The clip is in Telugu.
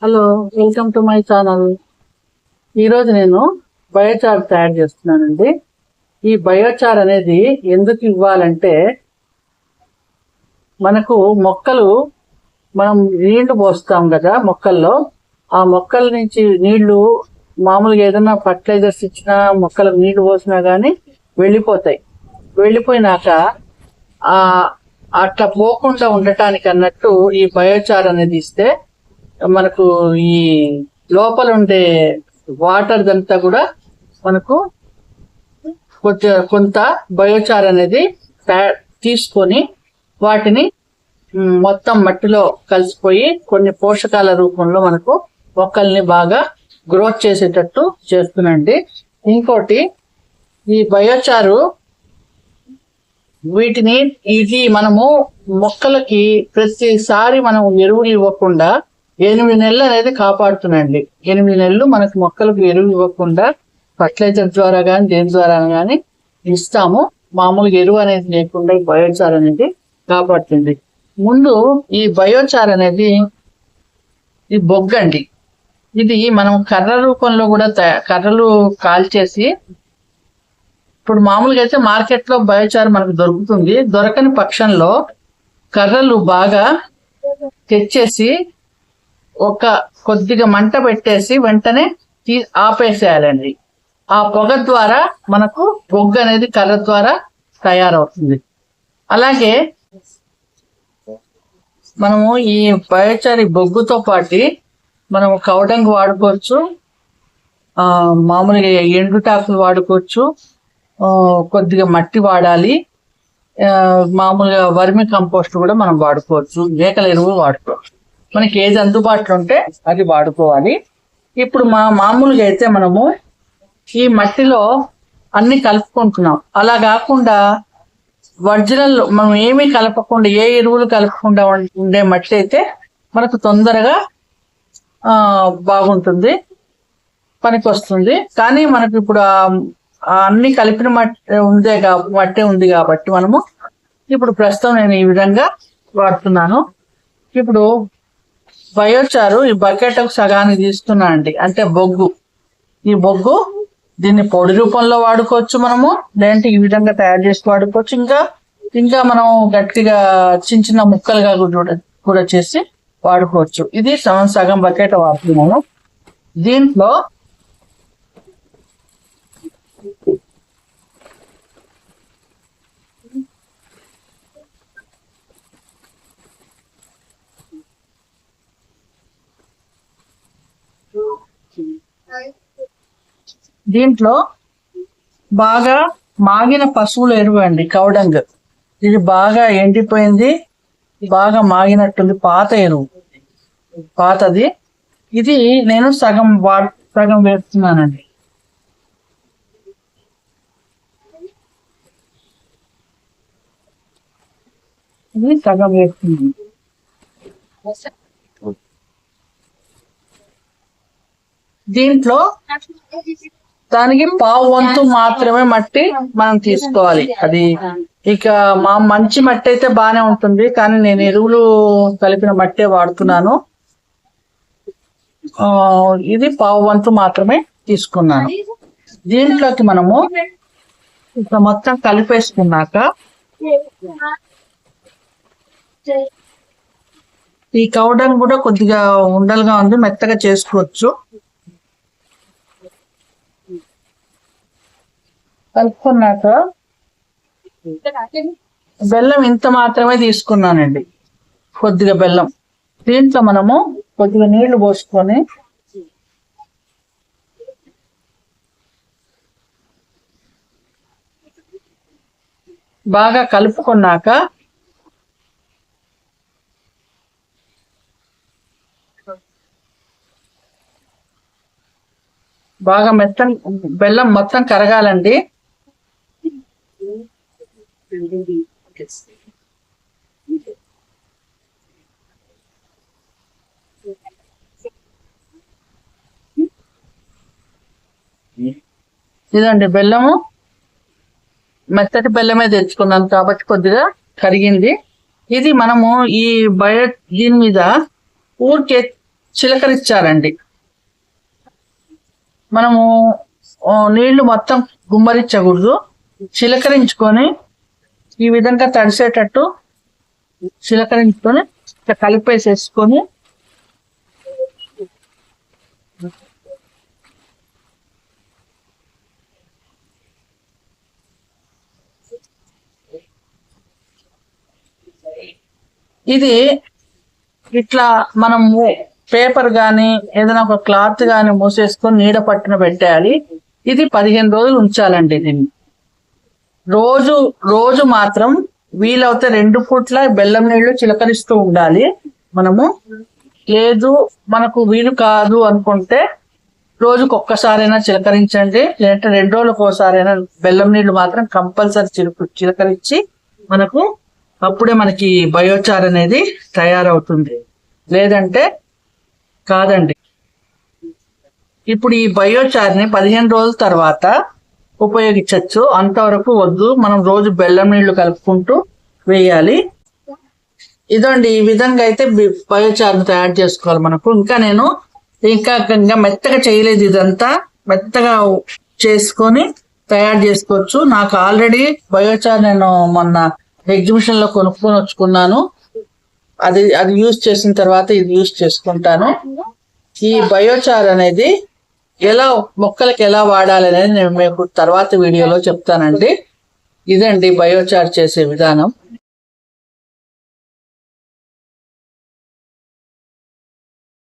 Hello, welcome to my channel. ఈరోజు నేను బయోచార్ తయారు చేస్తున్నానండి. ఈ బయోచార్ అనేది ఎందుకు ఇవ్వాలంటే, మనకు మొక్కలు మనం నీళ్లు పోస్తాం కదా మొక్కల్లో, ఆ మొక్కల నుంచి నీళ్లు మామూలుగా ఏదైనా ఫర్టిలైజర్స్ ఇచ్చినా మొక్కలకు నీళ్లు పోసినా కానీ వెళ్ళిపోతాయి. వెళ్ళిపోయినాక ఆ అట్లా పోకుండా ఉండటానికి అన్నట్టు ఈ బయోచార్ అనేది ఇస్తే మనకు ఈ లోపల ఉండే వాటర్ దంతా కూడా మనకు కొంత బయోచార్ అనేది తీసుకొని వాటిని మొత్తం మట్టిలో కలిసిపోయి కొన్ని పోషకాల రూపంలో మనకు మొక్కల్ని బాగా గ్రోత్ చేసేటట్టు చేస్తుందండి. ఇంకోటి, ఈ బయోచారు ఇది మనము మొక్కలకి ప్రతిసారి మనం ఎరువులు ఇవ్వకుండా 8 నెలలు అనేది కాపాడుతుందండి. 8 నెలలు మనకు మొక్కలకు ఎరువు ఇవ్వకుండా ఫర్టిలైజర్ ద్వారా కానీ దేని ద్వారా కానీ ఇస్తాము. మామూలుగా ఎరువు అనేది లేకుండా ఈ బయోచార్ అనేది కాపాడుతుంది. ముందు ఈ బయోచార్ అనేది ఈ బొగ్గండి. ఇది మనం కర్ర రూపంలో కూడా కర్రలు కాల్చేసి, ఇప్పుడు మామూలుగా అయితే మార్కెట్లో బయోచార్ మనకు దొరుకుతుంది. దొరకని పక్షంలో కర్రలు బాగా తెచ్చేసి కొద్దిగా మంట పెట్టేసి వెంటనే ఆపేసేయాలండి. ఆ పొగ ద్వారా మనకు బొగ్గు అనేది కర్ర ద్వారా తయారవుతుంది. అలాగే మనము ఈ బయోచార్ బొగ్గుతో పాటు మనము కౌడంగ్ వాడుకోవచ్చు, మామూలుగా ఎండుటాకులు వాడుకోవచ్చు, కొద్దిగా మట్టి వాడాలి, మామూలుగా వర్మి కంపోస్ట్ కూడా మనం వాడుకోవచ్చు, మేకల ఎరువు వాడుకోవచ్చు. మనకి ఏది అందుబాటులో ఉంటే అది వాడుకోవాలి. ఇప్పుడు మామూలుగా అయితే మనము ఈ మట్టిలో అన్ని కలుపుకుంటున్నాం. అలా కాకుండా ఒరిజినల్ మనం ఏమీ కలపకుండా, ఏ ఎరువులు కలపకుండా ఉండే మట్టి అయితే మనకు తొందరగా బాగుంటుంది, పనికి వస్తుంది. కానీ మనకు ఇప్పుడు అన్ని కలిపిన మట్టి ఉంది కాబట్టి మనము ఇప్పుడు ప్రస్తుతం నేను ఈ విధంగా వాడుతున్నాను. ఇప్పుడు బయోచారు ఈ బకెట్ సగానికి తీసుకున్నా అండి, అంటే బొగ్గు. ఈ బొగ్గు దీన్ని పొడి రూపంలో వాడుకోవచ్చు మనము, లేదంటే ఈ విధంగా తయారు చేసి వాడుకోవచ్చు. ఇంకా మనం గట్టిగా చిన్న చిన్న ముక్కలుగా కూడా చేసి వాడుకోవచ్చు. ఇది సగం బకెట్ వాడుతున్నాను. దీంట్లో బాగా మాగిన పశువుల ఎరువు అండి, కౌడంగ్. ఇది బాగా ఎండిపోయింది, బాగా మాగినట్టుంది, పాత ఎరువు, పాతది. ఇది నేను సగం వేస్తున్నానండి. ఇది సగం వేస్తున్నాను. దీంట్లో దానికి పావు వంతు మాత్రమే మట్టి మనం తీసుకోవాలి. అది ఇక మంచి మట్టి అయితే బాగానే ఉంటుంది, కానీ నేను ఎరువులు కలిపిన మట్టే వాడుతున్నాను. ఇది పావు వంతు మాత్రమే తీసుకున్నాను. దీంట్లోకి మనము ఇట్లా మొత్తం కలిపేసుకున్నాక ఈ కౌడంగ్ కూడా కొద్దిగా ఉండలుగా ఉంది, మెత్తగా చేసుకోవచ్చు. కలుపుకున్నాక బెల్లం ఇంత మాత్రమే తీసుకున్నానండి, కొద్దిగా బెల్లం. దీంట్లో మనము కొద్దిగా నీళ్లు పోసుకొని బాగా కలుపుకున్నాక బాగా బెల్లం మొత్తం కరగాలండి. ఇదండి బెల్లము, మెత్తటి బెల్లమే తెచ్చుకున్నాను కాబట్టి కొద్దిగా కరిగింది. ఇది మనము ఈ దీని మీద ఊరికే చిలకరించాలండి. మనము నీళ్లు మొత్తం గుమ్మరించకూడదు, చిలకరించుకొని ఈ విధంగా తడిసేటట్టు చిలకరించుకొని ఇట్లా కలిపేసేసుకొని ఇది ఇట్లా మనము పేపర్ గాని ఏదైనా ఒక క్లాత్ గాని మూసేసుకొని నీడ పట్టున పెట్టేయాలి. ఇది 15 రోజులు ఉంచాలండి. దీన్ని రోజు రోజు మాత్రం వీలవుతే 2 పూట్ల బెల్లం నీళ్లు చిలకరిస్తూ ఉండాలి మనము. లేదు మనకు వీలు కాదు అనుకుంటే రోజుకు ఒక్కసారైనా చిలకరించండి, లేదంటే 2 రోజులకు ఒకసారైనా బెల్లం నీళ్లు మాత్రం కంపల్సరీ చిలకరించి మనకు అప్పుడే మనకి బయోచార్ అనేది తయారవుతుంది, లేదంటే కాదండి. ఇప్పుడు ఈ బయోచార్ని 15 రోజుల తర్వాత ఉపయోగించవచ్చు, అంతవరకు వద్దు. మనం రోజు బెల్లం నీళ్లు కలుపుకుంటూ వేయాలి. ఇదండి, ఈ విధంగా అయితే బయోచార్ని తయారు చేసుకోవాలి మనకు. నేను ఇంకా మెత్తగా చేయలేదు, ఇదంతా మెత్తగా చేసుకొని తయారు చేసుకోవచ్చు. నాకు ఆల్రెడీ బయోచార్ నేను మొన్న ఎగ్జిబిషన్ లో కొనుక్కొని వచ్చుకున్నాను. అది యూజ్ చేసిన తర్వాత ఇది యూజ్ చేసుకుంటాను. ఈ బయోచార్ అనేది మొక్కలకి ఎలా వాడాలి అనేది నేను మీకు తర్వాత వీడియోలో చెప్తానండి. ఇదండి బయోచార్ చేసే విధానం.